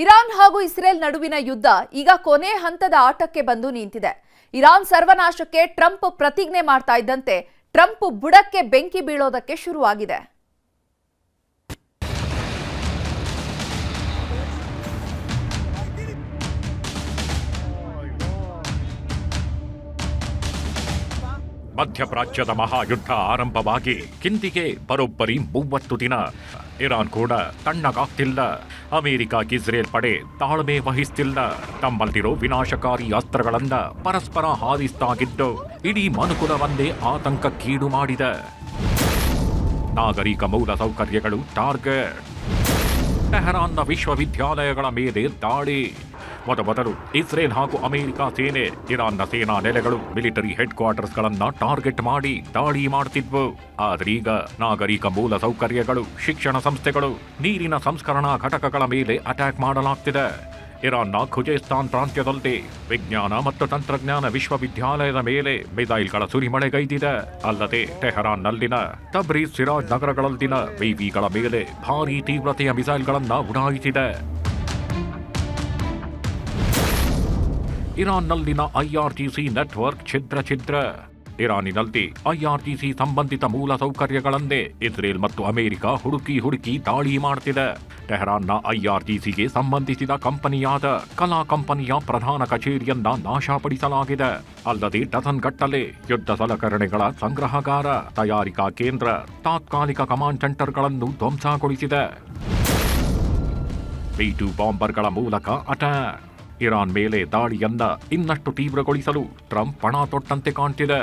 Iran ಹಾಗೂ Israel ನಡುವಿನ ಯುದ್ಧ ಈಗ ಕೊನೆ ಹಂತದ ಆಟಕ್ಕೆ ಬಂದು ನಿಂತಿದೆ. ಇರಾನ್ ಸರ್ವನಾಶಕ್ಕೆ ಟ್ರಂಪ್ ಪ್ರತಿಜ್ಞೆ ಮಾಡ್ತಾ ಇದ್ದಂತೆ ಟ್ರಂಪ್ ಬುಡಕ್ಕೆ ಬೆಂಕಿ ಬೀಳೋದಕ್ಕೆ ಶುರುವಾಗಿದೆ. ಮಧ್ಯಪ್ರಾಚ್ಯದ ಮಹಾಯುದ್ಧ ಆರಂಭವಾಗಿ ಇಂದಿಗೆ ಬರೋಬ್ಬರಿ 30 ದಿನ. ಇರಾನ್ ಕೂಡ ತಣ್ಣಗಾಗ್ತಿಲ್ಲ. ಅಮೆರಿಕ ಇಸ್ರೇಲ್ ಪಡೆ ತಾಳ್ಮೆ ವಹಿಸ್ತಿಲ್ಲ. ತಮ್ಮಲ್ಲಿರೋ ವಿನಾಶಕಾರಿ ಅಸ್ತ್ರಗಳನ್ನ ಪರಸ್ಪರ ಹಾರಿಸ್ತಾಗಿದ್ದು ಇಡೀ ಮನುಕುಲವನ್ನೇ ಆತಂಕಕ್ಕೀಡು ಮಾಡಿದೆ. ನಾಗರಿಕ ಮೂಲ ಸೌಕರ್ಯಗಳು ಟಾರ್ಗೆಟ್. ಟೆಹರಾನ್ನ ವಿಶ್ವವಿದ್ಯಾಲಯಗಳ ಮೇಲೆ ದಾಳಿ. ಮೊದಲು ಇಸ್ರೇಲ್ ಹಾಗೂ ಅಮೆರಿಕ ಸೇನೆ ಇರಾನ್ನ ಸೇನಾ ನೆಲೆಗಳು, ಮಿಲಿಟರಿ ಹೆಡ್ ಕ್ವಾರ್ಟರ್ಸ್ಗಳನ್ನ ಟಾರ್ಗೆಟ್ ಮಾಡಿ ದಾಳಿ ಮಾಡ್ತಿದ್ವು. ಆದ್ರೀಗ ನಾಗರಿಕ ಮೂಲ ಸೌಕರ್ಯಗಳು, ಶಿಕ್ಷಣ ಸಂಸ್ಥೆಗಳು, ನೀರಿನ ಸಂಸ್ಕರಣಾ ಘಟಕಗಳ ಮೇಲೆ ಅಟ್ಯಾಕ್ ಮಾಡಲಾಗ್ತಿದೆ. ಇರಾನ್ನ ಖುಜೇಸ್ತಾನ್ ಪ್ರಾಂತ್ಯದಲ್ಲಿ ವಿಜ್ಞಾನ ಮತ್ತು ತಂತ್ರಜ್ಞಾನ ವಿಶ್ವವಿದ್ಯಾಲಯದ ಮೇಲೆ ಮಿಸೈಲ್ಗಳ ಸುರಿಮಳೆಗೈದಿದೆ. ಅಲ್ಲದೆ ಟೆಹರಾನ್ನಲ್ಲಿನ ತಬ್ರೀಜ್, ಸಿರಾಜ್ ನಗರಗಳಲ್ಲಿನ ವಿವಿಗಳ ಮೇಲೆ ಭಾರೀ ತೀವ್ರತೆಯ ಮಿಸೈಲ್ಗಳನ್ನ ಉಡಾಯಿಸಿದೆ. ಇರಾನ್ನಲ್ಲಿನ ಐಆರ್ಜಿಸಿ ನೆಟ್ವರ್ಕ್ ಛಿದ್ರ. ಇರಾನಿನಲ್ಲಿ ಐಆರ್ಜಿಸಿ ಸಂಬಂಧಿತ ಮೂಲ ಸೌಕರ್ಯಗಳನ್ನೇ ಇಸ್ರೇಲ್ ಮತ್ತು ಅಮೆರಿಕ ಹುಡುಕಿ ದಾಳಿ ಮಾಡ್ತಿದೆ. ಟೆಹರಾನ್ನ ಐಆರ್ಜಿಸಿಗೆ ಸಂಬಂಧಿಸಿದ ಕಂಪನಿಯಾದ ಕಲಾ ಕಂಪನಿಯ ಪ್ರಧಾನ ಕಚೇರಿಯನ್ನ ನಾಶಪಡಿಸಲಾಗಿದೆ. ಅಲ್ಲದೆ ಡಜನ್ ಗಟ್ಟಲೆ ಯುದ್ಧ ಸಲಕರಣೆಗಳ ಸಂಗ್ರಹಗಾರ, ತಯಾರಿಕಾ ಕೇಂದ್ರ, ತಾತ್ಕಾಲಿಕ ಕಮಾಂಡ್ ಸೆಂಟರ್ಗಳನ್ನು ಧ್ವಂಸಗೊಳಿಸಿದೆ. B-2 ಬಾಂಬರ್ಗಳ ಮೂಲಕ ಅಟ್ಯಾಕ್. ಇರಾನ್ ಮೇಲೆ ದಾಳಿಯನ್ನ ಇನ್ನಷ್ಟು ತೀವ್ರಗೊಳಿಸಲು ಟ್ರಂಪ್ ಪಣ ತೊಟ್ಟಂತೆ ಕಾಣ್ತಿದೆ.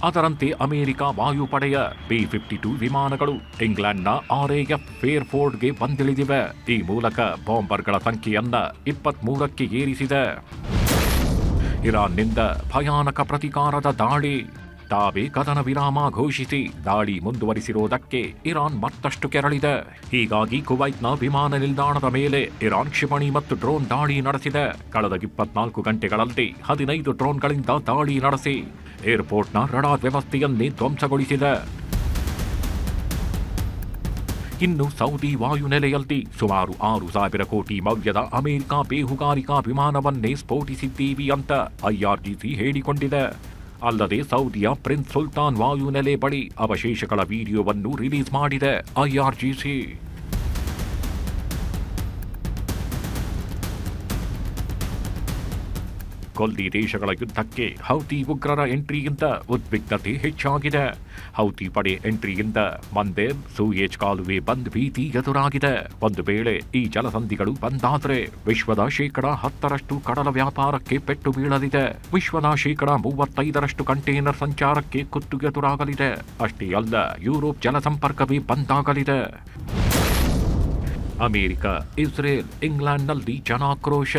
ಅದರಂತೆ ಅಮೆರಿಕ ವಾಯುಪಡೆಯ B-52 ವಿಮಾನಗಳು ಇಂಗ್ಲೆಂಡ್ನ RAF ಫೇರ್ಫೋರ್ಡ್ಗೆ ಬಂದಿಳಿದಿವೆ. ಈ ಮೂಲಕ ಬಾಂಬರ್ಗಳ ಸಂಖ್ಯೆಯನ್ನ 23ಕ್ಕೆ ಏರಿಸಿದೆ. ಇರಾನ್ನಿಂದ ಭಯಾನಕ ಪ್ರತಿಕಾರದ ದಾಳಿ. ತಾವೇ ಕದನ ವಿರಾಮ ಘೋಷಿಸಿ ದಾಳಿ ಮುಂದುವರಿಸಿರುವುದಕ್ಕೆ ಇರಾನ್ ಮತ್ತಷ್ಟು ಕೆರಳಿದೆ. ಹೀಗಾಗಿ ಕುವೈತ್ನ ವಿಮಾನ ನಿಲ್ದಾಣದ ಮೇಲೆ ಇರಾನ್ ಕ್ಷಿಪಣಿ ಮತ್ತು ಡ್ರೋನ್ ದಾಳಿ ನಡೆಸಿದೆ. ಕಳೆದ 24 ಗಂಟೆಗಳಲ್ಲಿ 15 ಡ್ರೋನ್ಗಳಿಂದ ದಾಳಿ ನಡೆಸಿ ಏರ್ಪೋರ್ಟ್ನ ರಡಾರ್ ವ್ಯವಸ್ಥೆಯನ್ನೇ ಧ್ವಂಸಗೊಳಿಸಿದೆ. ಇನ್ನು ಸೌದಿ ವಾಯುನೆಲೆಯಲ್ಲಿ ಸುಮಾರು 6,000 ಕೋಟಿ ಮೌಲ್ಯದ ಅಮೆರಿಕ ಬೇಹುಗಾರಿಕಾ ವಿಮಾನವನ್ನೇ ಸ್ಫೋಟಿಸಿದ್ದೀವಿ ಅಂತ ಐಆರ್ಜಿಸಿ ಹೇಳಿಕೊಂಡಿದೆ. ಅಲ್ಲದೆ ಸೌದಿಯ ಪ್ರಿನ್ಸ್ ಸುಲ್ತಾನ್ ವಾಯುನೆಲೆ ಬಳಿ ಅವಶೇಷಗಳ ವಿಡಿಯೋವನ್ನು ರಿಲೀಸ್ ಮಾಡಿದೆ ಐಆರ್ಜಿಸಿ. ಕೊಲ್ಲಿ ದೇಶಗಳ ಯುದ್ಧಕ್ಕೆ ಹೌತಿ ಉಗ್ರರ ಎಂಟ್ರಿಯಿಂದ ಉದ್ವಿಗ್ನತೆ ಹೆಚ್ಚಾಗಿದೆ. ಹೌತಿ ಪಡೆ ಎಂಟ್ರಿಯಿಂದ ಮಂದೇರ್, ಸೂಯೇಜ್ ಕಾಲುವೆ ಬಂದ್ ಭೀತಿ ಎದುರಾಗಿದೆ. ಒಂದು ವೇಳೆ ಈ ಜಲಸಂಧಿಗಳು ಬಂದಾದರೆ ವಿಶ್ವದ 10% ಕಡಲ ವ್ಯಾಪಾರಕ್ಕೆ ಪೆಟ್ಟು ಬೀಳಲಿದೆ. ವಿಶ್ವದ 35% ಕಂಟೈನರ್ ಸಂಚಾರಕ್ಕೆ ಕುತ್ತು ಎದುರಾಗಲಿದೆ. ಅಷ್ಟೇ ಅಲ್ಲ, ಯುರೋಪ್ ಜಲಸಂಪರ್ಕವೇ ಬಂದಾಗಲಿದೆ. ಅಮೆರಿಕ, ಇಸ್ರೇಲ್, ಇಂಗ್ಲೆಂಡ್ನಲ್ಲಿ ಜನಾಕ್ರೋಶ.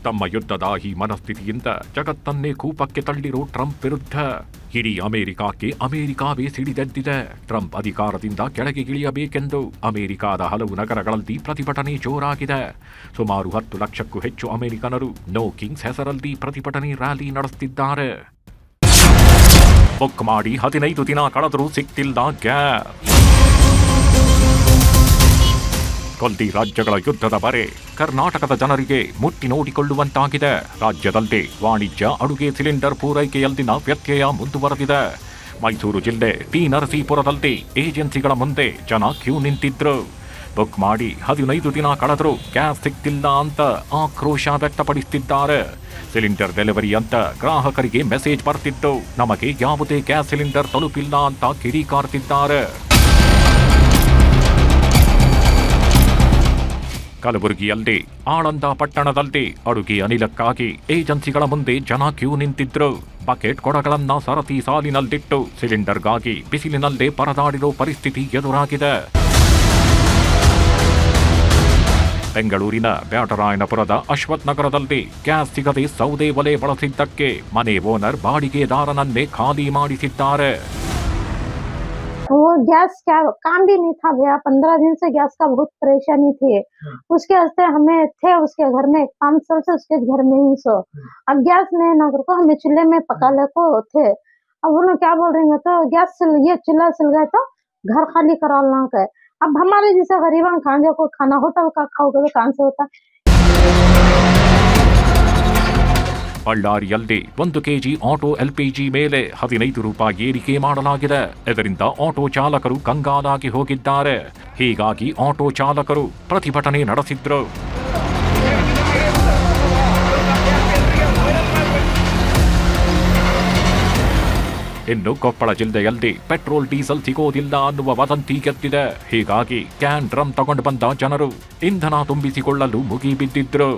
ತಮ್ಮ ಯುದ್ಧದಾಹಿ ಮನಸ್ಥಿತಿಯಿಂದ ಜಗತ್ತನ್ನೇ ಕೂಪಕ್ಕೆ ತಳ್ಳಿರೋ ಟ್ರಂಪ್ ವಿರುದ್ಧ ಇಡೀ ಅಮೆರಿಕಾವೇ ಸಿಡಿದೆದ್ದಿದೆ. ಟ್ರಂಪ್ ಅಧಿಕಾರದಿಂದ ಕೆಳಗೆ ಇಳಿಯಬೇಕೆಂದು ಅಮೆರಿಕಾದ ಹಲವು ನಗರಗಳಲ್ಲಿ ಪ್ರತಿಭಟನೆ ಜೋರಾಗಿದೆ. ಸುಮಾರು 10 ಲಕ್ಷಕ್ಕೂ ಹೆಚ್ಚು ಅಮೆರಿಕನರು ನೋ ಕಿಂಗ್ಸ್ ಹೆಸರಲ್ಲಿ ಪ್ರತಿಭಟನೆ ರ್ಯಾಲಿ ನಡೆಸುತ್ತಿದ್ದಾರೆ. ಬುಕ್ ಮಾಡಿ 15 ದಿನ ಕಳೆದರೂ ಸಿಗ್ತಿಲ್ಲ ಗ್ಯಾಸ್. ಕೊಲ್ಲಿ ರಾಜ್ಯಗಳ ಯುದ್ಧದ ಬರೆ ಕರ್ನಾಟಕದ ಜನರಿಗೆ ಮುಟ್ಟಿ ನೋಡಿಕೊಳ್ಳುವಂತಾಗಿದೆ. ರಾಜ್ಯದಲ್ಲಿ ವಾಣಿಜ್ಯ ಅಡುಗೆ ಸಿಲಿಂಡರ್ ಪೂರೈಕೆಯಲ್ಲಿನ ವ್ಯತ್ಯಯ ಮುಂದುವರೆದಿದೆ. ಮೈಸೂರು ಜಿಲ್ಲೆ ಟಿ ನರಸೀಪುರದಲ್ಲಿ ಏಜೆನ್ಸಿಗಳ ಮುಂದೆ ಜನ ಕ್ಯೂ ನಿಂತಿದ್ರು. ಬುಕ್ ಮಾಡಿ 15 ದಿನ ಕಳೆದರೂ ಗ್ಯಾಸ್ ಸಿಗ್ತಿಲ್ಲ ಅಂತ ಆಕ್ರೋಶ ವ್ಯಕ್ತಪಡಿಸುತ್ತಿದ್ದಾರೆ. ಸಿಲಿಂಡರ್ ಡೆಲಿವರಿ ಅಂತ ಗ್ರಾಹಕರಿಗೆ ಮೆಸೇಜ್ ಬರ್ತಿತ್ತು. ನಮಗೆ ಯಾವುದೇ ಗ್ಯಾಸ್ ಸಿಲಿಂಡರ್ ತಲುಪಿಲ್ಲ ಅಂತ ಕಿಡಿಕಾರ್ತಿದ್ದಾರೆ. ಕಲಬುರಗಿಯಲ್ಲಿ ಆಳಂದ ಪಟ್ಟಣದಲ್ಲಿ ಅಡುಗೆ ಅನಿಲಕ್ಕಾಗಿ ಏಜೆನ್ಸಿಗಳ ಮುಂದೆ ಜನ ಕ್ಯೂ ನಿಂತಿದ್ರು. ಬಕೆಟ್ ಕೊಡಗಳನ್ನ ಸರತಿ ಸಾಲಿನಲ್ಲಿಟ್ಟು ಸಿಲಿಂಡರ್ಗಾಗಿ ಬಿಸಿಲಿನಲ್ಲೇ ಪರದಾಡಿರೋ ಪರಿಸ್ಥಿತಿ ಎದುರಾಗಿದೆ. ಬೆಂಗಳೂರಿನ ಬ್ಯಾಟರಾಯನಪುರದ ಅಶ್ವಥ್ ನಗರದಲ್ಲಿ ಗ್ಯಾಸ್ ಸಿಗದೆ ಸೌದೆ ಒಲೆ ಬಳಸಿದ್ದಕ್ಕೆ ಮನೆ ಓನರ್ ಬಾಡಿಗೆದಾರನನ್ನೇ ಖಾಲಿ ಮಾಡಿಸಿದ್ದಾರೆ. वो गैस क्या काम भी नहीं था भैया, 15 दिन से गैस का बहुत परेशानी थी। उसके वास्ते हमें थे उसके घर में 5 साल से उसके घर में ही सो। अब गैस नहीं ना कर को हमें चूल्हे में पकाने को थे। अब वो लोग क्या बोल रहे हैं तो गैस ये चूल्हा सिल गए तो घर खाली कराना है। अब हमारे जैसे गरीबों खाने को खाना होटल का खाओगे तो कहाँ से होता। ಬಳ್ಳಾರಿಯಲ್ಲಿ 1 ಕೆಜಿ ಆಟೋ LPG ಮೇಲೆ 15 ರೂಪಾಯಿ ಏರಿಕೆ ಮಾಡಲಾಗಿದೆ. ಇದರಿಂದ ಆಟೋ ಚಾಲಕರು ಕಂಗಾಲಾಗಿ ಹೋಗಿದ್ದಾರೆ. ಹೀಗಾಗಿ ಆಟೋ ಚಾಲಕರು ಪ್ರತಿಭಟನೆ ನಡೆಸಿದ್ರು. ಇನ್ನು ಕೊಪ್ಪಳ ಜಿಲ್ಲೆಯಲ್ಲಿ ಪೆಟ್ರೋಲ್ ಡೀಸೆಲ್ ಸಿಗೋದಿಲ್ಲ ಅನ್ನುವ ವದಂತಿ ಗೆದ್ದಿದೆ. ಹೀಗಾಗಿ ಕ್ಯಾನ್ ಡ್ರಮ್ ತಗೊಂಡು ಬಂದ ಜನರು ಇಂಧನ ತುಂಬಿಸಿಕೊಳ್ಳಲು ಮುಗಿಬಿದ್ದಿದ್ರು.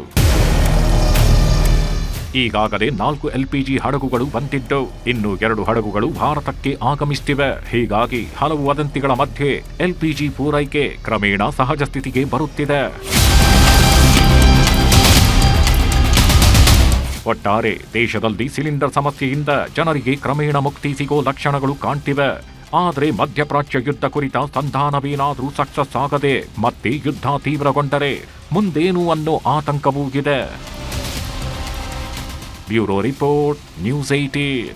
ಈಗಾಗಲೇ 4 LPG ಹಡಗುಗಳು ಬಂದಿದ್ದು, ಇನ್ನು 2 ಹಡಗುಗಳು ಭಾರತಕ್ಕೆ ಆಗಮಿಸುತ್ತಿವೆ. ಹೀಗಾಗಿ ಹಲವು ವದಂತಿಗಳ ಮಧ್ಯೆ LPG ಪೂರೈಕೆ ಕ್ರಮೇಣ ಸಹಜ ಸ್ಥಿತಿಗೆ ಬರುತ್ತಿದೆ. ಒಟ್ಟಾರೆ ದೇಶದಲ್ಲಿ ಸಿಲಿಂಡರ್ ಸಮಸ್ಯೆಯಿಂದ ಜನರಿಗೆ ಕ್ರಮೇಣ ಮುಕ್ತಿ ಸಿಗೋ ಲಕ್ಷಣಗಳು ಕಾಣ್ತಿವೆ. ಆದರೆ ಮಧ್ಯಪ್ರಾಚ್ಯ ಯುದ್ಧ ಕುರಿತ ಸಂಧಾನವೇನಾದರೂ ಸಕ್ಸಸ್ ಆಗದೆ ಮತ್ತೆ ಯುದ್ಧ ತೀವ್ರಗೊಂಡರೆ ಮುಂದೇನು ಅನ್ನೋ ಆತಂಕವೂ ಇದೆ. Bureau report, news 18.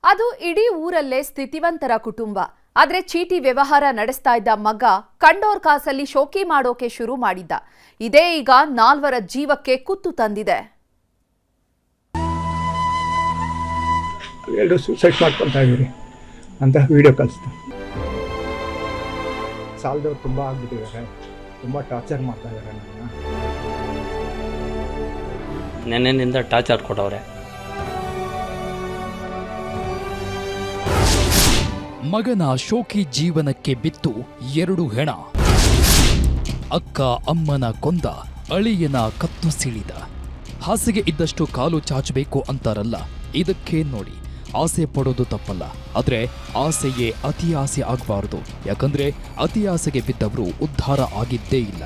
ಅದು ಇಡೀ ಊರಲ್ಲೇ ಸ್ಥಿತಿವಂತರ ಕುಟುಂಬ. ಆದ್ರೆ ಚೀಟಿ ವ್ಯವಹಾರ ನಡೆಸ್ತಾ ಇದ್ದ ಮಗ ಕಂಡೋರ್ ಕಾಸಲ್ಲಿ ಶೋಕಿ ಮಾಡೋಕೆ ಶುರು ಮಾಡಿದ್ದ. ಇದೇ ಈಗ 4 ಜೀವಕ್ಕೆ ಕುತ್ತು ತಂದಿದೆ. ಎಲ್ಲರೂ ಸೂಸೈಡ್ ಮಾಡ್ಕೊಳ್ತಾ ಇದ್ದೀರಿ ಅಂತ ವಿಡಿಯೋ ಕಳಿಸ್ತಾ. ಸಾಲದವ್ರು ತುಂಬ ಆಗ್ಬಿಟ್ಟಿದ್ದಾರೆ, ತುಂಬ ಟಾರ್ಚರ್ ಮಾಡ್ತಾ ಇದ್ದಾರೆ ನನ್ನ. ನೆನ್ನೆನಿಂದ ಟಾರ್ಚರ್ ಕೊಡವ್ರೆ. ಮಗನ ಶೋಕಿ ಜೀವನಕ್ಕೆ ಬಿತ್ತು 2 ಹೆಣ. ಅಕ್ಕ ಅಮ್ಮನ ಕೊಂದ, ಅಳಿಯನ ಕತ್ತು ಸಿಳಿದ. ಹಾಸಿಗೆ ಇದ್ದಷ್ಟು ಕಾಲು ಚಾಚಬೇಕು ಅಂತಾರಲ್ಲ, ಇದಕ್ಕೆ ನೋಡಿ. ಆಸೆ ಪಡೋದು ತಪ್ಪಲ್ಲ, ಆದ್ರೆ ಆಸೆಯೇ ಅತಿ ಆಸೆ ಆಗಬಾರದು. ಯಾಕಂದ್ರೆ ಅತಿ ಆಸೆಗೆ ಬಿದ್ದವರು ಉದ್ಧಾರ ಆಗಿದ್ದೇ ಇಲ್ಲ.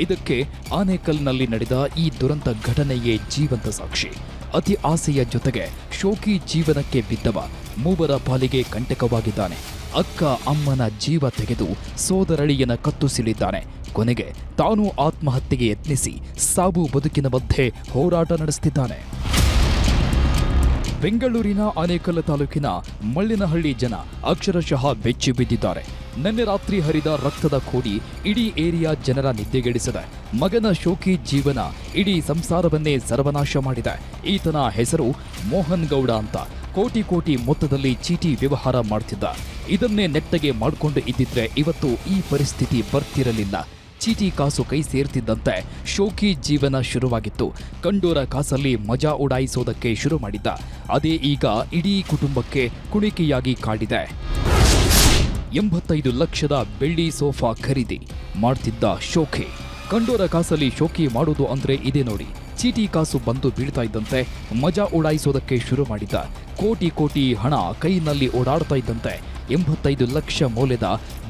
ಇದಕ್ಕೆ ಆನೇಕಲ್ನಲ್ಲಿ ನಡೆದ ಈ ದುರಂತ ಘಟನೆಯೇ ಜೀವಂತ ಸಾಕ್ಷಿ. ಅತಿ ಆಸೆಯ ಜೊತೆಗೆ ಶೋಕಿ ಜೀವನಕ್ಕೆ ಬಿದ್ದವ 3 ಪಾಲಿಗೆ ಕಂಟಕವಾಗಿದ್ದಾನೆ. ಅಕ್ಕ ಅಮ್ಮನ ಜೀವ ತೆಗೆದು ಸೋದರಳಿಯನ ಕತ್ತು ಸಿಳಿದ್ದಾನೆ. ಕೊನೆಗೆ ತಾನು ಆತ್ಮಹತ್ಯೆಗೆ ಯತ್ನಿಸಿ ಸಾವು ಬದುಕಿನ ಮಧ್ಯೆ ಹೋರಾಟ ನಡೆಸುತ್ತಿದ್ದಾನೆ. ಬೆಂಗಳೂರಿನ ಆನೇಕಲ್ ತಾಲೂಕಿನ ಮಳ್ಳಿನಹಳ್ಳಿ ಜನ ಅಕ್ಷರಶಃ ಬೆಚ್ಚಿ ಬಿದ್ದಿದ್ದಾರೆ. ನಿನ್ನೆ ರಾತ್ರಿ ಹರಿದ ರಕ್ತದ ಕೋಡಿ ಇಡೀ ಏರಿಯಾ ಜನರ ನಿದ್ದೆಗೆಡಿಸಿದೆ. ಮಗನ ಶೋಕಿ ಜೀವನ ಇಡೀ ಸಂಸಾರವನ್ನೇ ಸರ್ವನಾಶ ಮಾಡಿದೆ. ಈತನ ಹೆಸರು ಮೋಹನ್ ಗೌಡ ಅಂತ. ಕೋಟಿ ಮೊತ್ತದಲ್ಲಿ ಚೀಟಿ ವ್ಯವಹಾರ ಮಾಡ್ತಿದ್ದ. ಇದನ್ನೇ ನೆಟ್ಟಗೆ ಮಾಡಿಕೊಂಡು ಇದ್ದಿದ್ರೆ ಇವತ್ತು ಈ ಪರಿಸ್ಥಿತಿ ಬರ್ತಿರಲಿಲ್ಲ. ಚೀಟಿ ಕಾಸು ಕೈ ಸೇರ್ತಿದ್ದಂತೆ ಶೋಕಿ ಜೀವನ ಶುರುವಾಗಿತ್ತು. ಕಂಡೋರ ಕಾಸಲ್ಲಿ ಮಜಾ ಉಡಾಯಿಸೋದಕ್ಕೆ ಶುರು ಮಾಡಿದ್ದ. ಅದೇ ಈಗ ಇಡೀ ಕುಟುಂಬಕ್ಕೆ ಕುಣಿಕೆಯಾಗಿ ಕಾಡಿದೆ. 85 ಲಕ್ಷದ ಬೆಳ್ಳಿ ಸೋಫಾ ಖರೀದಿ ಮಾಡ್ತಿದ್ದ ಶೋಕಿ. ಕಂಡೋರ ಕಾಸಲ್ಲಿ ಶೋಕಿ ಮಾಡೋದು ಅಂದ್ರೆ ಇದೇ ನೋಡಿ. ಚೀಟಿ ಕಾಸು ಬಂದು ಬೀಳ್ತಾ ಇದ್ದಂತೆ ಮಜಾ ಉಡಾಯಿಸೋದಕ್ಕೆ ಶುರು ಮಾಡಿದ್ದ. ಕೋಟಿ ಹಣ ಕೈನಲ್ಲಿ ಓಡಾಡ್ತಾ ಇದ್ದಂತೆ 85 ಲಕ್ಷ ಮೌಲ್ಯದ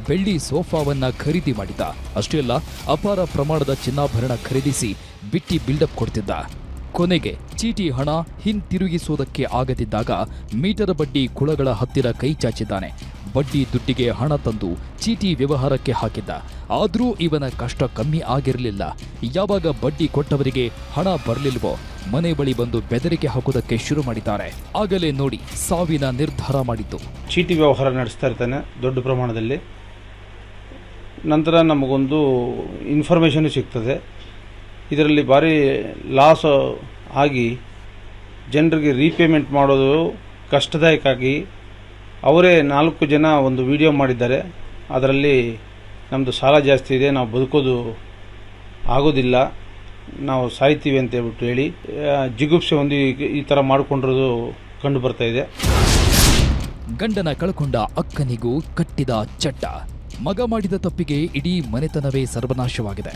ಬೆಳ್ಳಿ ಸೋಫಾವನ್ನ ಖರೀದಿ ಮಾಡಿದ್ದ. ಅಷ್ಟೇ ಅಲ್ಲ, ಅಪಾರ ಪ್ರಮಾಣದ ಚಿನ್ನಾಭರಣ ಖರೀದಿಸಿ ಬಿಟ್ಟಿ ಬಿಲ್ಡಪ್ ಕೊಡ್ತಿದ್ದ. ಕೊನೆಗೆ ಚೀಟಿ ಹಣ ಹಿಂತಿರುಗಿಸೋದಕ್ಕೆ ಆಗದಿದ್ದಾಗ ಮೀಟರ್ ಬಡ್ಡಿ ಕುಳಗಳ ಹತ್ತಿರ ಕೈ ಚಾಚಿದ್ದಾನೆ. ಬಡ್ಡಿ ದುಡ್ಡಿಗೆ ಹಣ ತಂದು ಚೀಟಿ ವ್ಯವಹಾರಕ್ಕೆ ಹಾಕಿದ್ದ. ಆದರೂ ಇವನ ಕಷ್ಟ ಕಮ್ಮಿ ಆಗಿರಲಿಲ್ಲ. ಯಾವಾಗ ಬಡ್ಡಿ ಕೊಟ್ಟವರಿಗೆ ಹಣ ಬರಲಿಲ್ವೋ ಮನೆ ಬಳಿ ಬಂದು ಬೆದರಿಕೆ ಹಾಕೋದಕ್ಕೆ ಶುರು ಮಾಡಿದ್ದಾರೆ. ಆಗಲೇ ನೋಡಿ ಸಾವಿನ ನಿರ್ಧಾರ ಮಾಡಿದ್ದು. ಚೀಟಿ ವ್ಯವಹಾರ ನಡೆಸ್ತಾ ಇರ್ತಾನೆ ದೊಡ್ಡ ಪ್ರಮಾಣದಲ್ಲಿ. ನಂತರ ನಮಗೊಂದು ಇನ್ಫಾರ್ಮೇಷನ್ ಸಿಗ್ತದೆ, ಇದರಲ್ಲಿ ಭಾರಿ ಲಾಸ್ ಆಗಿ ಜನರಿಗೆ ರೀಪೇಮೆಂಟ್ ಮಾಡೋದು ಕಷ್ಟದಾಯಕ ಆಗಿ ಅವರೇ 4 ಜನ ಒಂದು ವಿಡಿಯೋ ಮಾಡಿದ್ದಾರೆ. ಅದರಲ್ಲಿ ನಮ್ಮದು ಸಾಲ ಜಾಸ್ತಿ ಇದೆ, ನಾವು ಬದುಕೋದು ಆಗೋದಿಲ್ಲ, ನಾವು ಸಾಯ್ತೀವಿ ಅಂತ ಹೇಳ್ಬಿಟ್ಟು ಹೇಳಿ ಜಿಗುಪ್ಸೆ ಒಂದು ಈ ಥರ ಮಾಡಿಕೊಂಡಿರೋದು ಕಂಡು ಬರ್ತಾ ಇದೆ. ಗಂಡನ ಕಳ್ಕೊಂಡ ಅಕ್ಕನಿಗೂ ಕಟ್ಟಿದ ಚಟ್ಟ. ಮಗ ಮಾಡಿದ ತಪ್ಪಿಗೆ ಇಡೀ ಮನೆತನವೇ ಸರ್ವನಾಶವಾಗಿದೆ.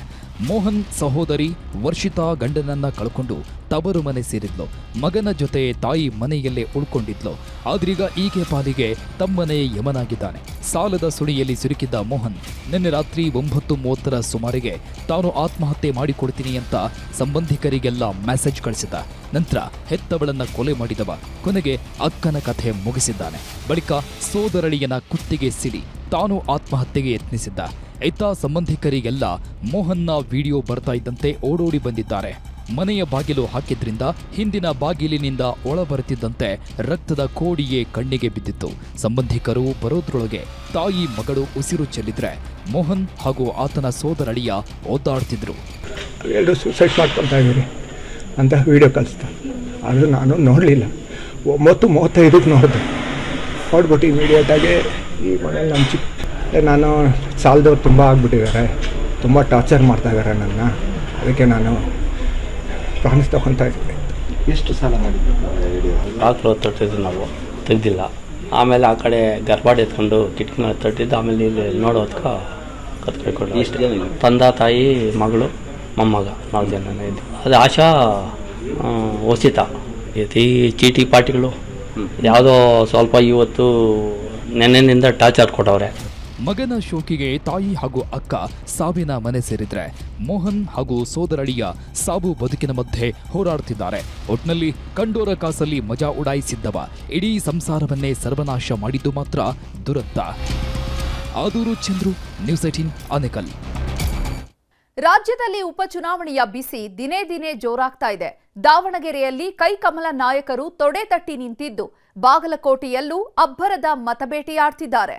ಮೋಹನ್ ಸಹೋದರಿ ವರ್ಷಿತಾ ಗಂಡನನ್ನ ಕಳ್ಕೊಂಡು ತವರು ಮನೆ ಸೇರಿದ್ಲು. ಮಗನ ಜೊತೆ ತಾಯಿ ಮನೆಯಲ್ಲೇ ಉಳ್ಕೊಂಡಿದ್ಲು. ಆದ್ರೀಗ ಈಕೆ ಪಾಲಿಗೆ ತಮ್ಮನೇ ಯಮನಾಗಿದ್ದಾನೆ. ಸಾಲದ ಸುಳಿಯಲ್ಲಿ ಸಿಲುಕಿದ್ದ ಮೋಹನ್ ನಿನ್ನೆ ರಾತ್ರಿ 9:30 ಸುಮಾರಿಗೆ ತಾನು ಆತ್ಮಹತ್ಯೆ ಮಾಡಿಕೊಡ್ತೀನಿ ಅಂತ ಸಂಬಂಧಿಕರಿಗೆಲ್ಲ ಮೆಸೇಜ್ ಕಳಿಸಿದ್ದ. ನಂತರ ಹೆತ್ತವಳನ್ನ ಕೊಲೆ ಮಾಡಿದವ ಕೊನೆಗೆ ಅಕ್ಕನ ಕಥೆ ಮುಗಿಸಿದ್ದಾನೆ. ಬಳಿಕ ಸೋದರಳಿಯನ ಕುತ್ತಿಗೆ ಸಿಡಿ ತಾನು ಆತ್ಮಹತ್ಯೆಗೆ ಯತ್ನಿಸಿದ್ದ. ಇತ್ತ ಸಂಬಂಧಿಕರಿಗೆಲ್ಲ ಮೋಹನ್ನ ವಿಡಿಯೋ ಬರ್ತಾ ಇದ್ದಂತೆ ಓಡೋಡಿ ಬಂದಿದ್ದಾರೆ. ಮನೆಯ ಬಾಗಿಲು ಹಾಕಿದ್ರಿಂದ ಹಿಂದಿನ ಬಾಗಿಲಿನಿಂದ ಒಳ ಬರುತ್ತಿದ್ದಂತೆ ರಕ್ತದ ಕೋಡಿಯೇ ಕಣ್ಣಿಗೆ ಬಿದ್ದಿತ್ತು. ಸಂಬಂಧಿಕರು ಬರೋದ್ರೊಳಗೆ ತಾಯಿ ಮಗಳು ಉಸಿರು ಚೆಲ್ಲಿದ್ರೆ ಮೋಹನ್ ಹಾಗೂ ಆತನ ಸೋದರಳಿಯ ಒದ್ದಾಡ್ತಿದ್ರು. ಎಲ್ಲರೂ ಸೂಸೈಡ್ ಮಾಡ್ಕೊತಾ ಇದ್ದೀರಿ ಅಂತ ವಿಡಿಯೋ ಕಳಿಸ್ತಾ, ಅದು ನಾನು ನೋಡಲಿಲ್ಲ. 9:35 ನೋಡಿದೆ. ನೋಡ್ಬಿಟ್ಟು ಇಮಿಡಿಯೇಟಾಗಿ ಈ ಮನೇಲಿ ನಮ್ಮ ನಾನು ಸಾಲದವ್ರು ತುಂಬ ಆಗ್ಬಿಟ್ಟಿದ್ದಾರೆ, ತುಂಬ ಟಾರ್ಚರ್ ಮಾಡ್ತಾಯಿದ್ದಾರೆ ನನ್ನ. ಅದಕ್ಕೆ ನಾನು ಪ್ರಾಮಿಸ್ ತೊಗೊತಾ ಇದ್ದೀನಿ. ಎಷ್ಟು ಸಾಲ ಮಾಡಿದ್ದು? ಬಾಗಿಲು ತಟ್ಟಿದ್ದು ನಾವು ತೆಗ್ದಿಲ್ಲ. ಆಮೇಲೆ ಆ ಕಡೆ ಗರ್ಭಾಡಿ ಎತ್ಕೊಂಡು ಕಿಟಕಿ ಮೇಲೆ ತಟ್ಟಿದ್ದು. ಆಮೇಲೆ ಇಲ್ಲಿ ನೋಡೋದಕ್ಕೆ ಕತ್ಕೊಂಡು ಎಷ್ಟು ಜನ ಇಲ್ಲ? ತಂದೆ ತಾಯಿ ಮಗಳು ಮೊಮ್ಮಗ 4 ಜನ ಇದ್ದು. ಅದು ಆಶಾ ವಸಿತ ಈ ಚೀಟಿ ಪಾರ್ಟಿಗಳು ಯಾವುದೋ ಸ್ವಲ್ಪ ಇವತ್ತು ನೆನ್ನೆನಿಂದ ಟಾರ್ಚರ್ ಕೊಟ್ಟವ್ರೆ. ಮಗನ ಶೋಕಿಗೆ ತಾಯಿ ಹಾಗೂ ಅಕ್ಕ ಸಾವಿನ ಮನೆ ಸೇರಿದ್ರೆ ಮೋಹನ್ ಹಾಗೂ ಸೋದರಳಿಯ ಸಾವು ಬದುಕಿನ ಮಧ್ಯೆ ಹೋರಾಡ್ತಿದ್ದಾರೆ. ಒಟ್ನಲ್ಲಿ ಕಂಡೋರ ಕಾಸಲ್ಲಿ ಮಜಾ ಉಡಾಯಿಸಿದ್ದವ ಇಡೀ ಸಂಸಾರವನ್ನೇ ಸರ್ವನಾಶ ಮಾಡಿದ್ದು ಮಾತ್ರ ದುರಂತ. ಆದೂರು ಚಂದ್ರು, ನ್ಯೂಸ್ 18 ಆನೇಕಲ್. ರಾಜ್ಯದಲ್ಲಿ ಉಪಚುನಾವಣೆಯ ಬಿಸಿ ದಿನೇ ದಿನೇ ಜೋರಾಗ್ತಾ ಇದೆ. ದಾವಣಗೆರೆಯಲ್ಲಿ ಕೈಕಮಲ ನಾಯಕರು ತೊಡೆ ತಟ್ಟಿ ನಿಂತಿದ್ದು, ಬಾಗಲಕೋಟೆಯಲ್ಲೂ ಅಬ್ಬರದ ಮತಬೇಟೆಯಾಡ್ತಿದ್ದಾರೆ.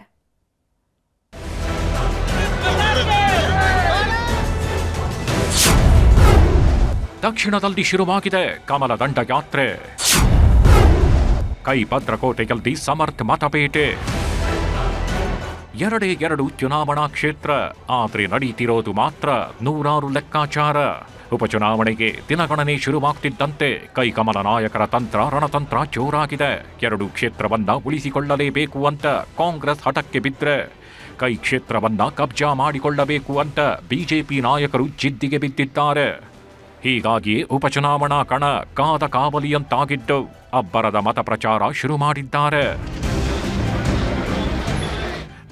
ದಕ್ಷಿಣದಲ್ಲಿ ಶುರುವಾಗಿದೆ ಕಮಲ ದಂಡಯಾತ್ರೆ. ಕೈ ಭದ್ರಕೋಟೆಯಲ್ಲಿ ಸಮರ್ಥ ಮತಬೇಟೆ. 2 ಚುನಾವಣಾ ಕ್ಷೇತ್ರ, ಆದರೆ ನಡೀತಿರೋದು ಮಾತ್ರ ನೂರಾರು ಲೆಕ್ಕಾಚಾರ. ಉಪಚುನಾವಣೆಗೆ ದಿನಗಣನೆ ಶುರುವಾಗ್ತಿದ್ದಂತೆ ಕೈಕಮಲ ನಾಯಕರ ತಂತ್ರ ರಣತಂತ್ರ ಜೋರಾಗಿದೆ. 2 ಕ್ಷೇತ್ರವನ್ನ ಉಳಿಸಿಕೊಳ್ಳಲೇಬೇಕು ಅಂತ ಕಾಂಗ್ರೆಸ್ ಹಠಕ್ಕೆ ಬಿದ್ರೆ, ಕೈ ಕ್ಷೇತ್ರವನ್ನ ಕಬ್ಜಾ ಮಾಡಿಕೊಳ್ಳಬೇಕು ಅಂತ ಬಿಜೆಪಿ ನಾಯಕರು ಜಿದ್ದಿಗೆ ಬಿದ್ದಿದ್ದಾರೆ. ಹೀಗಾಗಿ ಉಪಚುನಾವಣಾ ಕಣ ಕಾದ ಕಾವಲಿಯಂತಾಗಿದ್ದು ಅಬ್ಬರದ ಮತ ಪ್ರಚಾರ ಶುರು ಮಾಡಿದ್ದಾರೆ.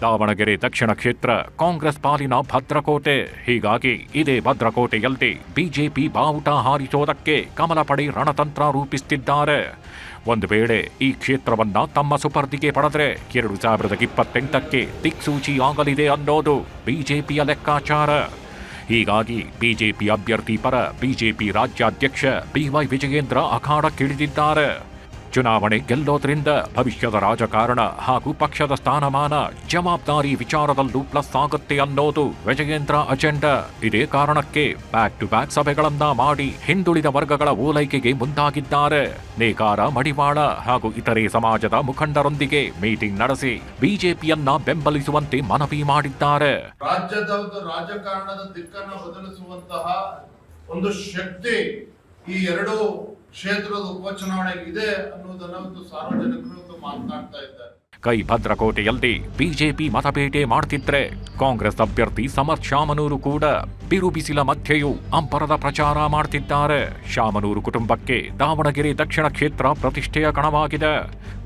ದಾವಣಗೆರೆ ದಕ್ಷಿಣ ಕ್ಷೇತ್ರ ಕಾಂಗ್ರೆಸ್ ಪಾಲಿನ ಭದ್ರಕೋಟೆ. ಹೀಗಾಗಿ ಇದೇ ಭದ್ರಕೋಟೆಯಲ್ಲಿ ಬಿಜೆಪಿ ಬಾವುಟ ಹಾರಿಸೋದಕ್ಕೆ ಕಮಲ ಪಡೆ ರಣತಂತ್ರ ರೂಪಿಸುತ್ತಿದ್ದಾರೆ. ಒಂದು ವೇಳೆ ಈ ಕ್ಷೇತ್ರವನ್ನ ತಮ್ಮ ಸುಪರ್ದಿಗೆ ಪಡೆದ್ರೆ 2028ಕ್ಕೆ ದಿಕ್ಸೂಚಿ ಆಗಲಿದೆ ಅನ್ನೋದು ಬಿಜೆಪಿಯ ಲೆಕ್ಕಾಚಾರ. ಹೀಗಾಗಿ ಬಿಜೆಪಿ ಅಭ್ಯರ್ಥಿ ಪರ ಬಿಜೆಪಿ ರಾಜ್ಯಾಧ್ಯಕ್ಷ ಬಿವೈ ವಿಜಯೇಂದ್ರ ಅಖಾಡಕ್ಕಿಳಿದಿದ್ದಾರೆ. ಚುನಾವಣೆ ಗೆಲ್ಲೋದ್ರಿಂದ ಭವಿಷ್ಯದ ರಾಜಕಾರಣ ಹಾಗೂ ಪಕ್ಷದ ಸ್ಥಾನಮಾನ ಜವಾಬ್ದಾರಿ ವಿಚಾರದಲ್ಲೂ ಪ್ಲಸ್ ಆಗುತ್ತೆ ಅನ್ನೋದು ವಿಜಯೇಂದ್ರ ಅಜೆಂಡಾ. ಇದೇ ಕಾರಣಕ್ಕೆ ಬ್ಯಾಕ್ ಟು ಬ್ಯಾಕ್ ಸಭೆಗಳನ್ನ ಮಾಡಿ ಹಿಂದುಳಿದ ವರ್ಗಗಳ ಓಲೈಕೆಗೆ ಮುಂದಾಗಿದ್ದಾರೆ. ನೇಕಾರ, ಮಡಿವಾಳ ಹಾಗೂ ಇತರೆ ಸಮಾಜದ ಮುಖಂಡರೊಂದಿಗೆ ಮೀಟಿಂಗ್ ನಡೆಸಿ ಬಿಜೆಪಿಯನ್ನ ಬೆಂಬಲಿಸುವಂತೆ ಮನವಿ ಮಾಡಿದ್ದಾರೆ. ರಾಜ್ಯದ ರಾಜಕಾರಣದ ದಿಕ್ಕನ್ನು ಬದಲಿಸುವಂತಹ ಒಂದು ಶಕ್ತಿ ಈ 2 ಕ್ಷೇತ್ರದ ಉಪಚುನಾವಣೆಗೆ ಇದೆ ಅನ್ನೋದನ್ನು ಸಾರ್ವಜನಿಕರು ಮಾತನಾಡ್ತಾ ಇದ್ದಾರೆ. ಕೈ ಭದ್ರಕೋಟೆಯಲ್ಲಿ ಬಿಜೆಪಿ ಮತಬೇಟೆ ಮಾಡ್ತಿದ್ರೆ ಕಾಂಗ್ರೆಸ್ ಅಭ್ಯರ್ಥಿ ಸಮರ್ಥ್ ಶಾಮನೂರು ಕೂಡ ಬಿರು ಬಿಸಿಲ ಮಧ್ಯೆಯೂ ಅಂಬರದ ಪ್ರಚಾರ ಮಾಡ್ತಿದ್ದಾರೆ. ಶಾಮನೂರು ಕುಟುಂಬಕ್ಕೆ ದಾವಣಗೆರೆ ದಕ್ಷಿಣ ಕ್ಷೇತ್ರ ಪ್ರತಿಷ್ಠೆಯ ಕಣವಾಗಿದೆ.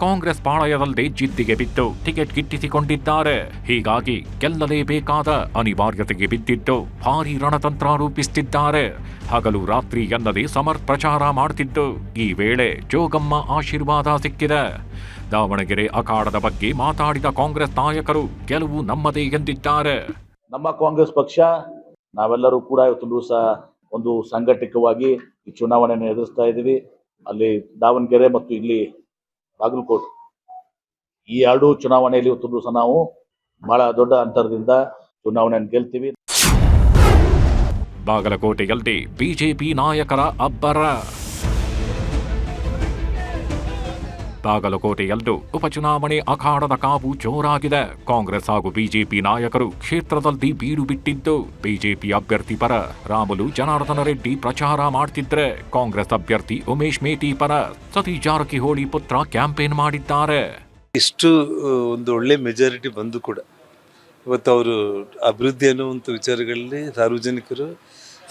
ಕಾಂಗ್ರೆಸ್ ಪಾಳಯದಲ್ಲದೆ ಜಿದ್ದಿಗೆ ಬಿದ್ದು ಟಿಕೆಟ್ ಗಿಟ್ಟಿಸಿಕೊಂಡಿದ್ದಾರೆ. ಹೀಗಾಗಿ ಗೆಲ್ಲಲೇಬೇಕಾದ ಅನಿವಾರ್ಯತೆಗೆ ಬಿದ್ದಿದ್ದು ಭಾರೀ ರಣತಂತ್ರ ರೂಪಿಸುತ್ತಿದ್ದಾರೆ. ಹಗಲು ರಾತ್ರಿ ಎನ್ನದೇ ಸಮರ್ಥ್ ಪ್ರಚಾರ ಮಾಡ್ತಿದ್ದು ಈ ವೇಳೆ ಜೋಗಮ್ಮ ಆಶೀರ್ವಾದ ಸಿಕ್ಕಿದೆ. ದಾವಣಗೆರೆ ಅಖಾಡದ ಬಗ್ಗೆ ಮಾತಾಡಿದ ಕಾಂಗ್ರೆಸ್ ನಾಯಕರು ಗೆಲುವು ನಮ್ಮದೇ ಎಂದಿದ್ದಾರೆ. ನಮ್ಮ ಕಾಂಗ್ರೆಸ್ ಪಕ್ಷ ನಾವೆಲ್ಲರೂ ಕೂಡ ಇವತ್ತು ದಿವಸ ಒಂದು ಸಂಘಟಿತವಾಗಿ ಈ ಚುನಾವಣೆಯನ್ನು ಎದುರಿಸ್ತಾ ಇದ್ದೀವಿ. ಅಲ್ಲಿ ದಾವಣಗೆರೆ ಮತ್ತು ಇಲ್ಲಿ ಬಾಗಲಕೋಟೆ ಈ 2 ಚುನಾವಣೆಯಲ್ಲಿ ಇವತ್ತು ದಿವಸ ನಾವು ಬಹಳ ದೊಡ್ಡ ಅಂತರದಿಂದ ಚುನಾವಣೆಯನ್ನು ಗೆಲ್ತೀವಿ. ಬಾಗಲಕೋಟೆಯಲ್ಲಿ ಬಿಜೆಪಿ ನಾಯಕರ ಅಬ್ಬರ. ಬಾಗಲಕೋಟೆಯಲ್ಲೂ ಉಪಚುನಾವಣೆ ಅಖಾಡದ ಕಾವು ಜೋರಾಗಿದೆ. ಕಾಂಗ್ರೆಸ್ ಹಾಗೂ ಬಿಜೆಪಿ ನಾಯಕರು ಕ್ಷೇತ್ರದಲ್ಲಿ ಬೀಡು ಬಿಟ್ಟಿದ್ದು ಬಿಜೆಪಿ ಅಭ್ಯರ್ಥಿ ಪರ ರಾಮುಲು ಜನಾರ್ದನ ರೆಡ್ಡಿ ಪ್ರಚಾರ ಮಾಡ್ತಿದ್ರೆ, ಕಾಂಗ್ರೆಸ್ ಅಭ್ಯರ್ಥಿ ಉಮೇಶ್ ಮೇಟಿ ಪರ ಸತೀಶ್ ಜಾರಕಿಹೊಳಿ ಪುತ್ರ ಕ್ಯಾಂಪೇನ್ ಮಾಡಿದ್ದಾರೆ. ಇಷ್ಟು ಒಂದು ಒಳ್ಳೆ ಮೆಜಾರಿಟಿ ಬಂದು ಕೂಡ ಇವತ್ತು ಅವರು ಅಭಿವೃದ್ಧಿ ಅನ್ನುವಂಥ ವಿಚಾರಗಳಲ್ಲಿ ಸಾರ್ವಜನಿಕರು